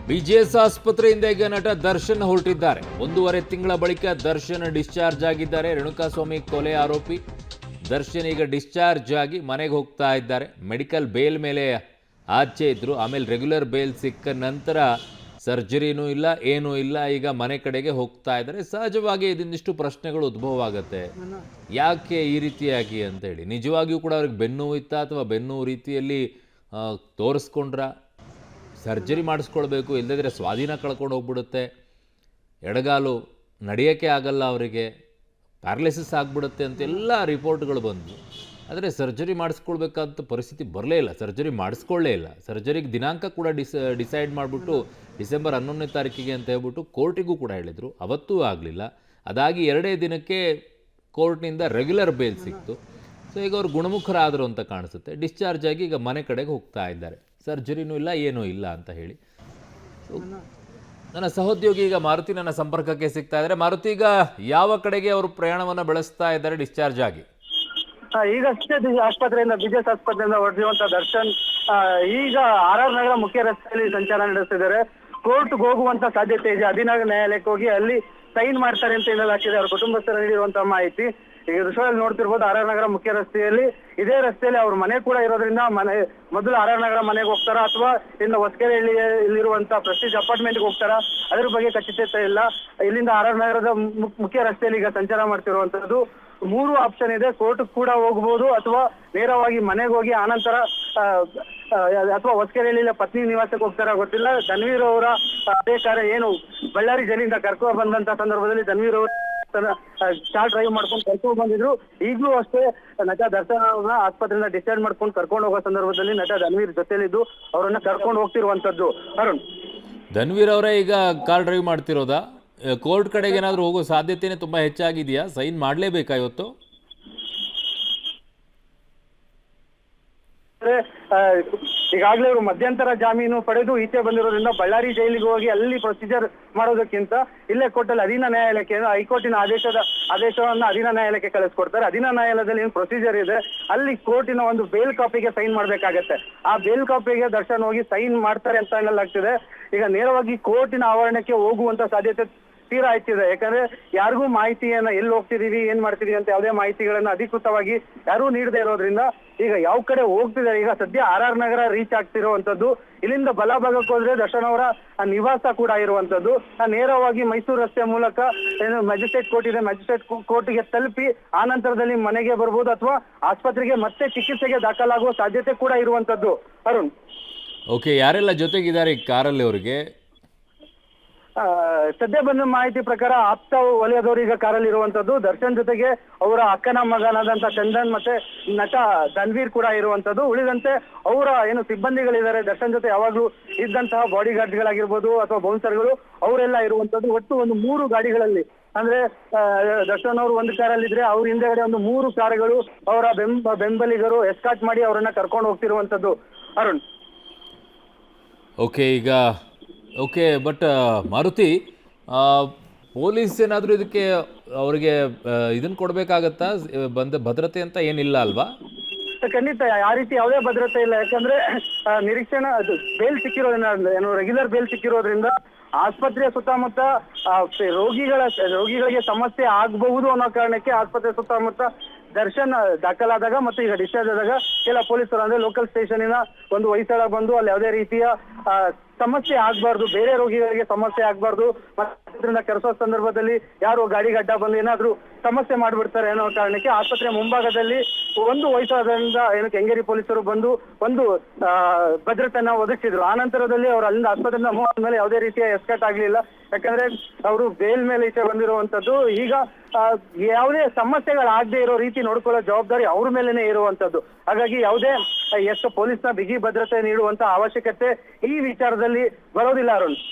BGS ಆಸ್ಪತ್ರೆಯಿಂದ ಈಗ ನಟ ದರ್ಶನ್ ಹೊರಟಿದ್ದಾರೆ. 1.5 ತಿಂಗಳ ಬಳಿಕ ದರ್ಶನ್ ಡಿಸ್ಚಾರ್ಜ್ ಆಗಿದ್ದಾರೆ. ರೇಣುಕಾಸ್ವಾಮಿ ಕೊಲೆ ಆರೋಪಿ ದರ್ಶನ್ ಈಗ ಡಿಸ್ಚಾರ್ಜ್ ಆಗಿ ಮನೆಗೆ ಹೋಗ್ತಾ ಇದ್ದಾರೆ. ಮೆಡಿಕಲ್ ಬೇಲ್ ಮೇಲೆ ಆಚೆ ಇದ್ರು, ಆಮೇಲೆ ರೆಗ್ಯುಲರ್ ಬೇಲ್ ಸಿಕ್ಕ ನಂತರ ಸರ್ಜರಿನೂ ಇಲ್ಲ, ಏನೂ ಇಲ್ಲ, ಈಗ ಮನೆ ಕಡೆಗೆ ಹೋಗ್ತಾ ಇದ್ದಾರೆ. ಸಹಜವಾಗಿ ಇದೊಂದಿಷ್ಟು ಪ್ರಶ್ನೆಗಳು ಉದ್ಭವ ಆಗುತ್ತೆ. ಯಾಕೆ ಈ ರೀತಿಯಾಗಿ ಅಂತೇಳಿ. ನಿಜವಾಗಿಯೂ ಕೂಡ ಅವ್ರಿಗೆ ಬೆನ್ನು ಇತ್ತಾ ಅಥವಾ ಬೆನ್ನು ರೀತಿಯಲ್ಲಿ ತೋರಿಸ್ಕೊಂಡ್ರ? ಸರ್ಜರಿ ಮಾಡಿಸ್ಕೊಳ್ಬೇಕು, ಇಲ್ಲದಿದ್ದರೆ ಸ್ವಾಧೀನ ಕಳ್ಕೊಂಡು ಹೋಗ್ಬಿಡುತ್ತೆ, ಎಡಗಾಲು ನಡೆಯೋಕ್ಕೆ ಆಗಲ್ಲ, ಅವರಿಗೆ ಪ್ಯಾರಲಿಸಿಸ್ ಆಗಿಬಿಡುತ್ತೆ ಅಂತೆಲ್ಲ ರಿಪೋರ್ಟ್ಗಳು ಬಂದು. ಆದರೆ ಸರ್ಜರಿ ಮಾಡಿಸ್ಕೊಳ್ಬೇಕಂತ ಪರಿಸ್ಥಿತಿ ಬರಲೇ ಇಲ್ಲ, ಸರ್ಜರಿ ಮಾಡಿಸ್ಕೊಳ್ಳೇ ಇಲ್ಲ. ಸರ್ಜರಿಗೆ ದಿನಾಂಕ ಕೂಡ ಡಿಸೈಡ್ ಮಾಡಿಬಿಟ್ಟು ಡಿಸೆಂಬರ್ 11ನೇ ತಾರೀಕಿಗೆ ಅಂತ ಹೇಳ್ಬಿಟ್ಟು ಕೋರ್ಟಿಗೂ ಕೂಡ ಹೇಳಿದರು. ಅವತ್ತೂ ಆಗಲಿಲ್ಲ. ಅದಾಗಿ 2 ದಿನಕ್ಕೆ ಕೋರ್ಟ್ನಿಂದ ರೆಗ್ಯುಲರ್ ಬೇಲ್ ಸಿಕ್ತು. ಸೊ ಈಗ ಅವ್ರು ಗುಣಮುಖರಾದರು ಅಂತ ಕಾಣಿಸುತ್ತೆ. ಡಿಸ್ಚಾರ್ಜ್ ಆಗಿ ಈಗ ಮನೆ ಕಡೆಗೆ ಹೋಗ್ತಾ ಇದ್ದಾರೆ. ಸರ್ಜರಿನೂ ಇಲ್ಲ, ಏನೂ ಇಲ್ಲ ಅಂತ ಹೇಳಿ. ನನ್ನ ಸಹೋದ್ಯೋಗಿ ಈಗ ಮಾರುತಿ ನನ್ನ ಸಂಪರ್ಕಕ್ಕೆ ಸಿಗ್ತಾ ಇದ್ದಾರೆ. ಮಾರುತಿ, ಈಗ ಯಾವ ಕಡೆಗೆ ಅವರು ಪ್ರಯಾಣವನ್ನು ಬೆಳೆಸ್ತಾ ಇದ್ದಾರೆ ಡಿಸ್ಚಾರ್ಜ್ ಆಗಿ? ಈಗಷ್ಟೇ ಆಸ್ಪತ್ರೆಯಿಂದ ಬಿಜಿಎಸ್ ಆಸ್ಪತ್ರೆಯಿಂದ ಹೊರಟಿರುವಂತಹ ದರ್ಶನ್ ಈಗ RR ನಗರ ಮುಖ್ಯ ರಸ್ತೆಯಲ್ಲಿ ಸಂಚಾರ ನಡೆಸ್ತಿದ್ದಾರೆ. ಕೋರ್ಟ್ಗೆ ಹೋಗುವಂತ ಸಾಧ್ಯತೆ ಇದೆ. ಅಧೀನ ನ್ಯಾಯಾಲಯಕ್ಕೆ ಹೋಗಿ ಅಲ್ಲಿ ಸೈನ್ ಮಾಡ್ತಾರೆ ಅಂತ ಹೇಳಲಾಗಿದೆ. ಅವರ ಕುಟುಂಬಸ್ಥರ ನೀಡಿರುವಂತಹ ಮಾಹಿತಿ ಈಗ ದೃಶ್ಯದಲ್ಲಿ ನೋಡ್ತಿರ್ಬೋದು. RR ನಗರ ಮುಖ್ಯ ರಸ್ತೆಯಲ್ಲಿ, ಇದೇ ರಸ್ತೆಯಲ್ಲಿ ಅವ್ರ ಮನೆ ಕೂಡ ಇರೋದ್ರಿಂದ ಮೊದಲು RR ನಗರ ಮನೆಗೆ ಹೋಗ್ತಾರಾ ಅಥವಾ ಇನ್ನು ಹೊಸಕೆರೆಹಳ್ಳಿಯಲ್ಲಿರುವಂತಹ ಪ್ರೆಸ್ಟೀಜ್ ಅಪಾರ್ಟ್ಮೆಂಟ್ಗೆ ಹೋಗ್ತಾರಾ, ಅದ್ರ ಬಗ್ಗೆ ಖಚಿತತೆ ಇಲ್ಲ. ಇಲ್ಲಿಂದ RR ನಗರದ ಮುಖ್ಯ ರಸ್ತೆಯಲ್ಲಿ ಈಗ ಸಂಚಾರ ಮಾಡ್ತಿರುವಂತದ್ದು. 3 ಆಪ್ಷನ್ ಇದೆ. ಕೋರ್ಟ್ ಕೂಡ ಹೋಗ್ಬೋದು ಅಥವಾ ನೇರವಾಗಿ ಮನೆಗೆ ಹೋಗಿ ಆನಂತರ ಅಥವಾ ಹೊಸಕೆರೆಹಳ್ಳಿಯ ಪತ್ನಿ ನಿವಾಸಕ್ಕೆ ಹೋಗ್ತಾರ ಗೊತ್ತಿಲ್ಲ. ಧನ್ವೀರ್ ಅವರ ಅದೇ ಕಾರ್ಯ ಏನು ಬಳ್ಳಾರಿ ಜೈಲಿಂದ ಕರ್ಕೊಂಡು ಬಂದಂತ ಸಂದರ್ಭದಲ್ಲಿ ಧನ್ವೀರ್ ಅವರು ಕಾರ್ ಡ್ರೈವ್ ಮಾಡ್ಕೊಂಡು ಕರ್ಕೊಂಡು ಬಂದಿದ್ರು. ಈಗಲೂ ಅಷ್ಟೇ ನಟ ದರ್ಶನ್ ಅವ್ರನ್ನ ಆಸ್ಪತ್ರೆಯಿಂದ ಡಿಸ್ಚಾರ್ಜ್ ಮಾಡ್ಕೊಂಡು ಕರ್ಕೊಂಡು ಹೋಗೋ ಸಂದರ್ಭದಲ್ಲಿ ನಟ ಧನ್ವೀರ್ ಜೊತೆಲಿದ್ದು ಅವರನ್ನ ಕರ್ಕೊಂಡು ಹೋಗ್ತಿರುವಂತದ್ದು. ಅರುಣ್, ಧನ್ವೀರ್ ಅವರೇ ಈಗ ಕಾರ್ ಡ್ರೈವ್ ಮಾಡ್ತಿರೋದಾ? ಕೋರ್ಟ್ ಕಡೆಗೆ ಏನಾದರೂ ಹೋಗೋ ಸಾಧ್ಯತೆನೇ ತುಂಬ ಹೆಚ್ಚಾಗಿದೆಯಾ? ಸೈನ್ ಮಾಡಲೇಬೇಕಾ ಇವತ್ತು? ಈಗಾಗಲೇ ಅವರು ಮಧ್ಯಂತರ ಜಾಮೀನು ಪಡೆದು ಈಚೆ ಬಂದಿರೋದ್ರಿಂದ ಬಳ್ಳಾರಿ ಜೈಲಿಗೆ ಹೋಗಿ ಅಲ್ಲಿ ಪ್ರೊಸೀಜರ್ ಮಾಡೋದಕ್ಕಿಂತ ಇಲ್ಲೇ ಕೋರ್ಟಲ್ಲಿ ಅಧೀನ ನ್ಯಾಯಾಲಯಕ್ಕೆ, ಹೈಕೋರ್ಟಿನ ಆದೇಶವನ್ನ ಅಧೀನ ನ್ಯಾಯಾಲಯಕ್ಕೆ ಕಳಿಸ್ಕೊಡ್ತಾರೆ. ಅಧೀನ ನ್ಯಾಯಾಲಯದಲ್ಲಿ ಏನು ಪ್ರೊಸೀಜರ್ ಇದೆ ಅಲ್ಲಿ ಕೋರ್ಟಿನ ಒಂದು ಬೇಲ್ ಕಾಪಿಗೆ ಸೈನ್ ಮಾಡ್ಬೇಕಾಗತ್ತೆ. ಆ ಬೇಲ್ ಕಾಪಿಗೆ ದರ್ಶನ್ ಹೋಗಿ ಸೈನ್ ಮಾಡ್ತಾರೆ ಅಂತ ಹೇಳಲಾಗ್ತಿದೆ. ಈಗ ನೇರವಾಗಿ ಕೋರ್ಟಿನ ಆವರಣಕ್ಕೆ ಹೋಗುವಂತ ಸಾಧ್ಯತೆ ತೀರಾ ಹೆಚ್ಚಿದೆ. ಯಾಕಂದ್ರೆ ಯಾರಿಗೂ ಮಾಹಿತಿಯನ್ನ ಎಲ್ಲಿ ಹೋಗ್ತಿದೀವಿ, ಏನ್ ಮಾಡ್ತಿದೀವಿ ಅಂತ ಯಾವುದೇ ಮಾಹಿತಿಗಳನ್ನ ಅಧಿಕೃತವಾಗಿ ಯಾರೂ ನೀಡದೇ ಇರೋದ್ರಿಂದ ಈಗ ಯಾವ ಕಡೆ ಹೋಗ್ತಿದ್ದಾರೆ, ಈಗ ಸದ್ಯ RR ನಗರ ರೀಚ್ ಆಗ್ತಿರುವಂತದ್ದು. ಇಲ್ಲಿಂದ ಬಲಭಾಗಕ್ಕೆ ಹೋದ್ರೆ ದರ್ಶನ್ ಅವರ ನಿವಾಸ ಕೂಡ ಇರುವಂತದ್ದು. ನೇರವಾಗಿ ಮೈಸೂರು ರಸ್ತೆ ಮೂಲಕ ಏನು ಮ್ಯಾಜಿಸ್ಟ್ರೇಟ್ ಕೋರ್ಟ್ ಇದೆ, ಮ್ಯಾಜಿಸ್ಟ್ರೇಟ್ ಕೋರ್ಟ್ಗೆ ತಲುಪಿ ಆ ನಂತರದಲ್ಲಿ ಮನೆಗೆ ಬರ್ಬೋದು ಅಥವಾ ಆಸ್ಪತ್ರೆಗೆ ಮತ್ತೆ ಚಿಕಿತ್ಸೆಗೆ ದಾಖಲಾಗುವ ಸಾಧ್ಯತೆ ಕೂಡ ಇರುವಂತದ್ದು. ಅರುಣ್, ಓಕೆ, ಯಾರೆಲ್ಲ ಜೊತೆಗಿದ್ದಾರೆ ಈ ಕಾರಲ್ಲಿ ಅವರಿಗೆ? ಸದ್ಯ ಬಂದ ಮಾಹಿತಿ ಪ್ರಕಾರ ಆಪ್ತ ವಲಯದವರು ಈಗ ಕಾರಲ್ಲಿ ಇರುವಂತದ್ದು. ದರ್ಶನ್ ಜೊತೆಗೆ ಅವರ ಅಕ್ಕನ ಮಗನಾದಂತ ಚಂದನ್ ಮತ್ತೆ ನಟ ಧನ್ವೀರ್ ಕೂಡ ಇರುವಂತದ್ದು. ಉಳಿದಂತೆ ಅವರ ಏನು ಸಿಬ್ಬಂದಿಗಳಿದ್ದಾರೆ ದರ್ಶನ್ ಜೊತೆ ಯಾವಾಗ್ಲೂ ಇದ್ದಂತಹ ಬಾಡಿ ಗಾರ್ಡ್ಗಳಾಗಿರ್ಬೋದು ಅಥವಾ ಬೌನ್ಸರ್ಗಳು, ಅವರೆಲ್ಲ ಇರುವಂತದ್ದು. ಒಟ್ಟು ಒಂದು 3 ಗಾಡಿಗಳಲ್ಲಿ, ಅಂದ್ರೆ ದರ್ಶನ್ ಅವರು ಒಂದು ಕಾರಲ್ಲಿದ್ರೆ ಅವ್ರ ಹಿಂದೆಗಡೆ ಒಂದು 3 ಕಾರುಗಳು ಅವರ ಬೆಂಬಲಿಗರು ಎಸ್ಕಾಟ್ ಮಾಡಿ ಅವರನ್ನ ಕರ್ಕೊಂಡು ಹೋಗ್ತಿರುವಂತದ್ದು. Arun, okay, but Maruti, police ಏನಾದರೂ ಇದಕ್ಕೆ ಅವರಿಗೆ ಇದನ್ನು ಕೊಡಬೇಕಾಗತ್ತಾ? ಭದ್ರತೆ ಅಂತ ಏನಿಲ್ಲ ಅಲ್ವಾ? ಖಂಡಿತ ಆ ರೀತಿ ಯಾವುದೇ ಭದ್ರತೆ ಇಲ್ಲ. ಯಾಕಂದ್ರೆ ನಿರೀಕ್ಷಣಾ ಬೇಲ್ ಸಿಕ್ಕಿರೋದ್ರಿಂದ, ಏನು ರೆಗ್ಯುಲರ್ ಬೇಲ್ ಸಿಕ್ಕಿರೋದ್ರಿಂದ ಆಸ್ಪತ್ರೆಯ ಸುತ್ತಮುತ್ತ ರೋಗಿಗಳಿಗೆ ಸಮಸ್ಯೆ ಆಗಬಹುದು ಅನ್ನೋ ಕಾರಣಕ್ಕೆ ಆಸ್ಪತ್ರೆ ಸುತ್ತಮುತ್ತ ದರ್ಶನ್ ದಾಖಲಾದಾಗ ಮತ್ತು ಈಗ ಡಿಸ್ಚಾರ್ಜ್ ಆದಾಗ ಕೆಲ ಪೊಲೀಸರು, ಅಂದ್ರೆ ಲೋಕಲ್ ಸ್ಟೇಷನಿನ ಒಂದು ಹೊಯ್ಸಳ ಬಂದು ಅಲ್ಲಿ ಯಾವುದೇ ರೀತಿಯ ಸಮಸ್ಯೆ ಆಗ್ಬಾರ್ದು, ಬೇರೆ ರೋಗಿಗಳಿಗೆ ಸಮಸ್ಯೆ ಆಗ್ಬಾರ್ದು, ಮತ್ತೆ ಕರೆಸೋ ಸಂದರ್ಭದಲ್ಲಿ ಯಾರು ಗಾಡಿ ಗಡ್ಡ ಬಂದು ಏನಾದ್ರೂ ಸಮಸ್ಯೆ ಮಾಡ್ಬಿಡ್ತಾರೆ ಅನ್ನೋ ಕಾರಣಕ್ಕೆ ಆಸ್ಪತ್ರೆ ಮುಂಭಾಗದಲ್ಲಿ ಒಂದು ಹೊಯ್ಸಳದಿಂದ ಏನು ಕೆಂಗೇರಿ ಪೊಲೀಸರು ಬಂದು ಒಂದು ಭದ್ರತೆಯನ್ನ ಒದಗಿಸಿದ್ರು. ಆ ನಂತರದಲ್ಲಿ ಅವರು ಅಲ್ಲಿಂದ ಆಸ್ಪತ್ರೆಯಿಂದ ಮೂವ್ ಆದ್ಮೇಲೆ ಯಾವುದೇ ರೀತಿಯ ಎಸ್ಕೇಟ್ ಆಗ್ಲಿಲ್ಲ. ಯಾಕಂದ್ರೆ ಅವರು ಬೇಲ್ ಮೇಲೆ ಈಚೆ ಬಂದಿರುವಂತದ್ದು. ಈಗ ಯಾವುದೇ ಸಮಸ್ಯೆಗಳಾಗದೆ ಇರೋ ರೀತಿ ನೋಡ್ಕೊಳ್ಳೋ ಜವಾಬ್ದಾರಿ ಅವ್ರ ಮೇಲೇನೆ ಇರುವಂತದ್ದು. ಹಾಗಾಗಿ ಯಾವುದೇ ಎಷ್ಟು ಪೊಲೀಸ್ನ ಬಿಗಿ ಭದ್ರತೆ ನೀಡುವಂತ ಅವಶ್ಯಕತೆ ಈ ವಿಚಾರದಲ್ಲಿ ಬರೋದಿಲ್ಲ. ಅರುಣ್,